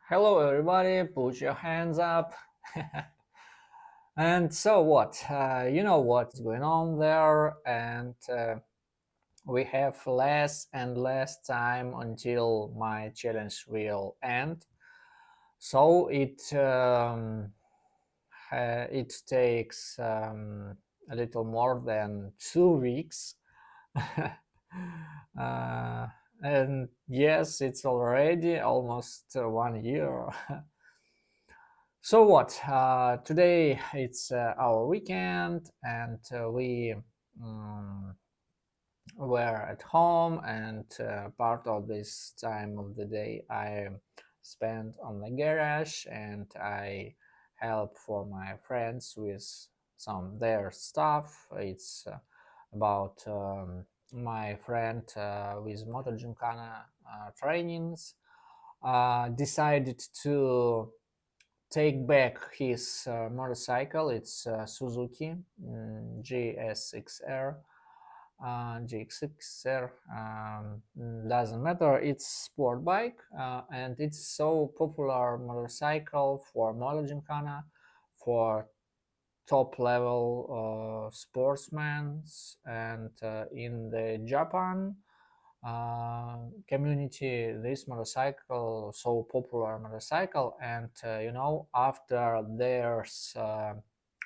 Hello, everybody. Put your hands up. And so what? You know what's going on there, and we have less and less time until my challenge will end. So it takes a little more than 2 weeks. uh, and yes, it's already almost 1 year. So what? Today it's our weekend, and we um, were at home, and part of this time of the day I spent on the garage, and I help for my friends with some their stuff. It's about my friend with Moto Gymkhana trainings decided to take back his motorcycle. It's Suzuki GSXR, GXXR. Doesn't matter. It's sport bike, and it's so popular motorcycle for Moto Gymkhana, for top level sportsmen, and in the Japan community this motorcycle so popular motorcycle, and after there's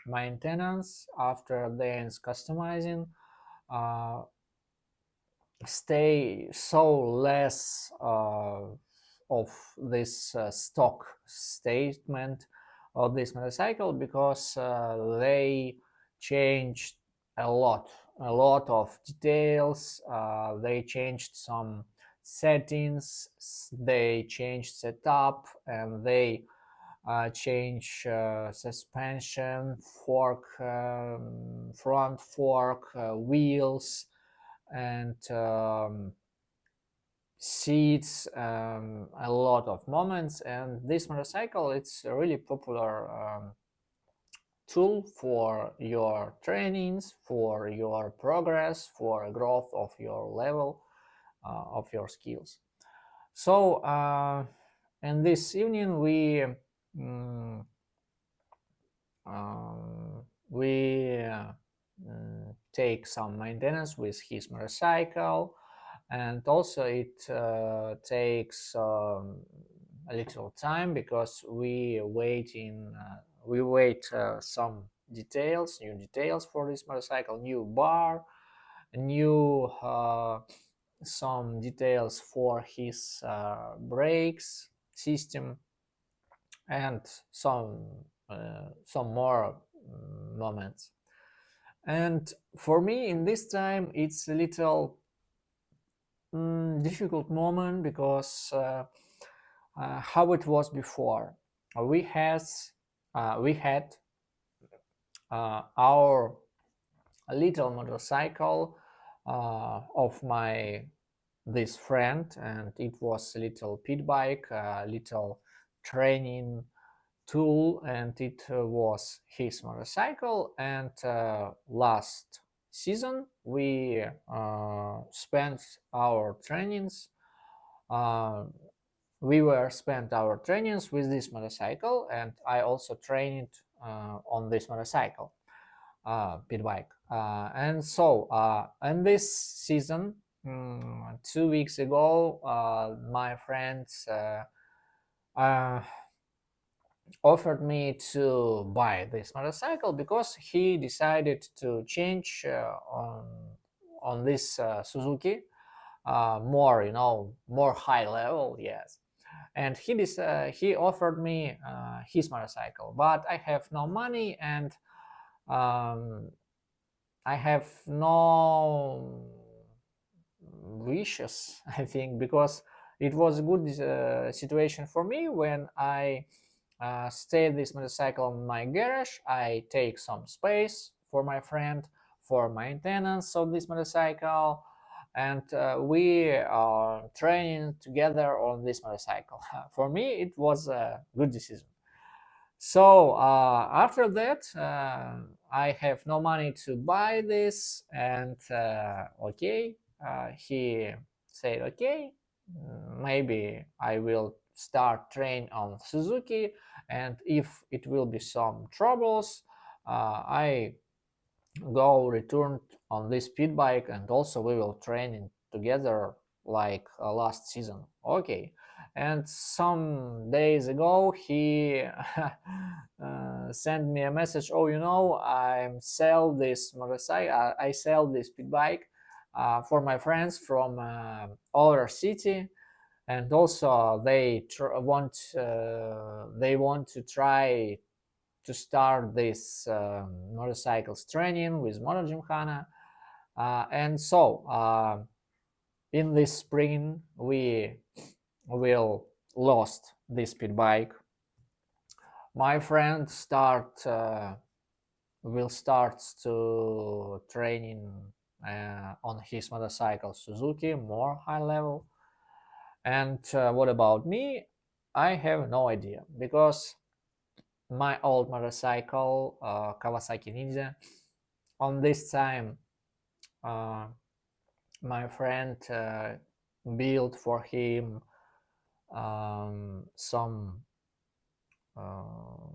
maintenance, after there's customizing, uh, stay so less of this stock statement of this motorcycle, because they changed a lot of details. They changed some settings, they changed setup, and they change suspension fork, front fork, wheels, and seats, a lot of moments. And this motorcycle, it's a really popular tool for your trainings, for your progress, for growth of your level, of your skills. So and this evening mm, we take some maintenance with his motorcycle, and also it takes a little time, because we wait some details, new details for this motorcycle, new bar, new some details for his brakes system, and some more moments. And for me in this time it's a little difficult moment, because how it was before. We has we had our little motorcycle of my this friend, and it was a little pit bike, a little training tool, and it was his motorcycle. And last season we spent our trainings, uh, we were spent our trainings with this motorcycle, and I also trained on this motorcycle, pit bike. And so and this season, 2 weeks ago, my friends uh, offered me to buy this motorcycle, because he decided to change on this Suzuki, more, more high level, yes. And he offered me his motorcycle, but I have no money, and um, I have no wishes, I think, because it was a good situation for me when I stay this motorcycle on my garage. I take some space for my friend, for maintenance of this motorcycle, and we are training together on this motorcycle. For me it was a good decision. So after that, I have no money to buy this, and okay, he said, okay, maybe I will start train on Suzuki, and if it will be some troubles, I go return on this speed bike, and also we will train together like last season. Okay. And some days ago he sent me a message, oh, I sell this motorcycle, I sell this speed bike for my friends from other city, and also they want to try to start this motorcycles training with Moto Gymkhana. And so in this spring we will lost this speed bike. My friend will start to training on his motorcycle Suzuki, more high level. And what about me? I have no idea, because my old motorcycle Kawasaki Ninja, on this time uh, my friend built for him some um,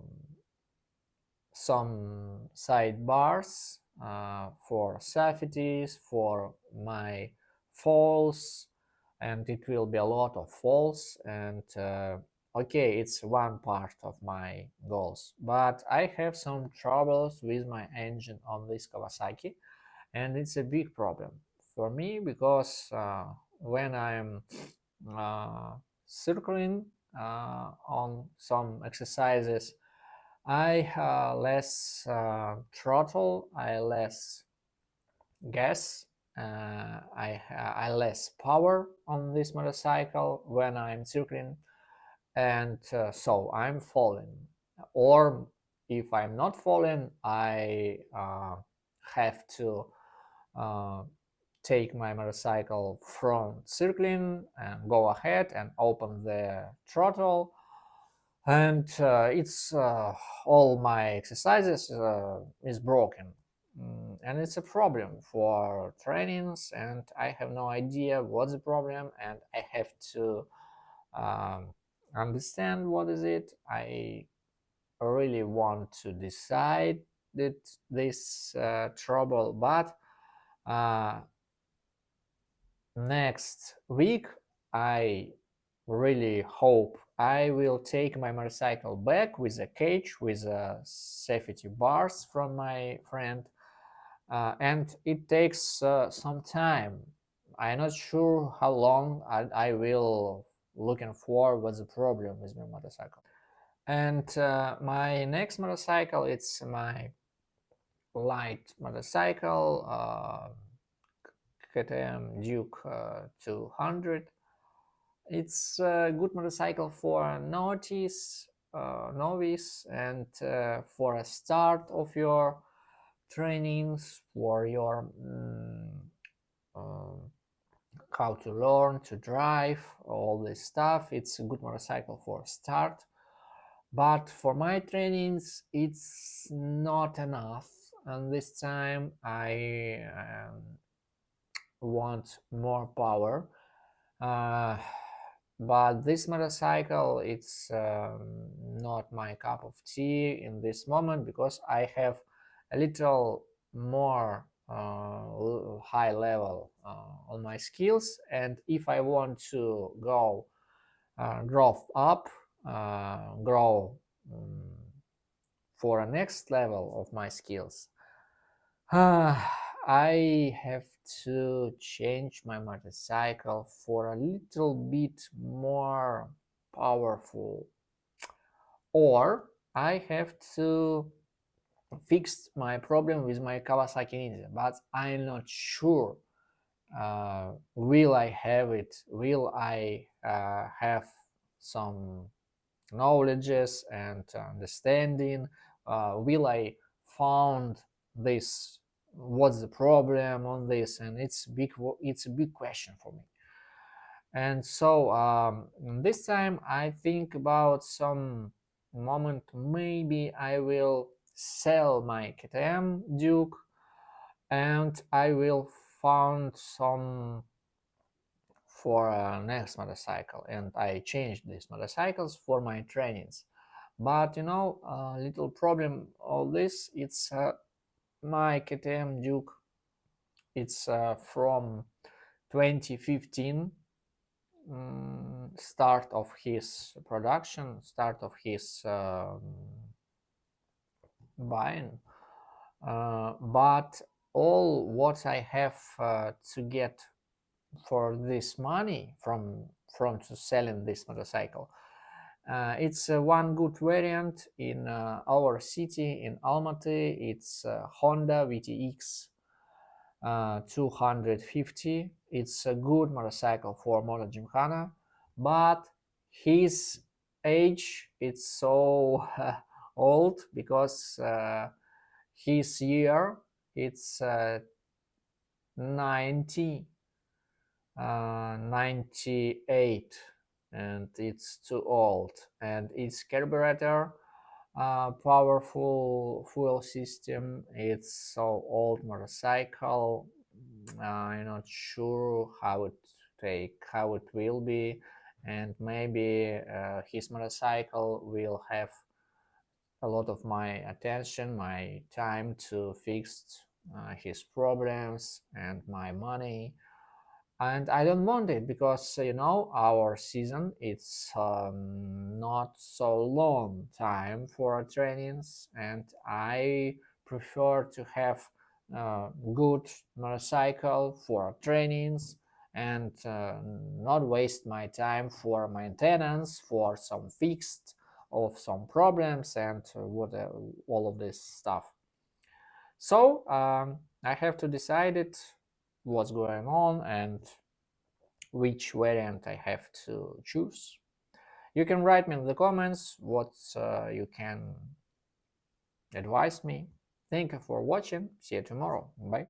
some sidebars for safeties for my falls, and it will be a lot of falls. And okay, it's one part of my goals, but I have some troubles with my engine on this Kawasaki, and it's a big problem for me, because when I'm circling on some exercises, I less throttle, I less gas, I less power on this motorcycle when I'm circling, and so I'm falling. Or if I'm not falling, I have to uh, take my motorcycle from circling and go ahead and open the throttle, and it's all my exercises is broken. And it's a problem for trainings, and I have no idea what's the problem, and I have to um, understand what is it. I really want to decide that this trouble, but uh, next week I really hope I will take my motorcycle back with a cage with safety bars from my friend, and it takes some time. I'm not sure how long I will looking for what's the problem with my motorcycle. And my next motorcycle, it's my light motorcycle, KTM Duke 200. It's a good motorcycle for novice, and for a start of your trainings, for your um, how to learn to drive, all this stuff. It's a good motorcycle for start. But for my trainings, it's not enough. And this time I want more power. Uh, but this motorcycle, it's not my cup of tea in this moment, because I have a little more high level on my skills, and if I want to go grow up, grow for a next level of my skills, I have to change my motorcycle for a little bit more powerful, or I have to fix my problem with my Kawasaki Ninja, but I'm not sure. Will I have it? Will I have some knowledges and understanding? Will I found this? What's the problem on this? And it's a big question for me. And so this time I think about some moment, maybe I will sell my KTM Duke, and I will found some for next motorcycle, and I changed these motorcycles for my trainings. But you know, little problem all this, it's my KTM Duke. It's from 2015, start of his production, start of his buying. But all what I have to get for this money from to selling this motorcycle, it's one good variant in our city in Almaty. It's Honda VTX 250. It's a good motorcycle for Moto Gymkhana, but his age it's so old because his year it's 90 98, and it's too old, and its carburetor powerful fuel system, it's so old motorcycle. I'm not sure how it will be, and maybe his motorcycle will have a lot of my attention, my time to fix his problems and my money. And I don't want it because you know our season it's not so long time for trainings, and I prefer to have good motorcycle for trainings, and not waste my time for maintenance, for some fixed of some problems, and what all of this stuff. So I have to decide it what's going on and which variant I have to choose. You can write me in the comments what you can advise me. Thank you for watching. See you tomorrow. Bye.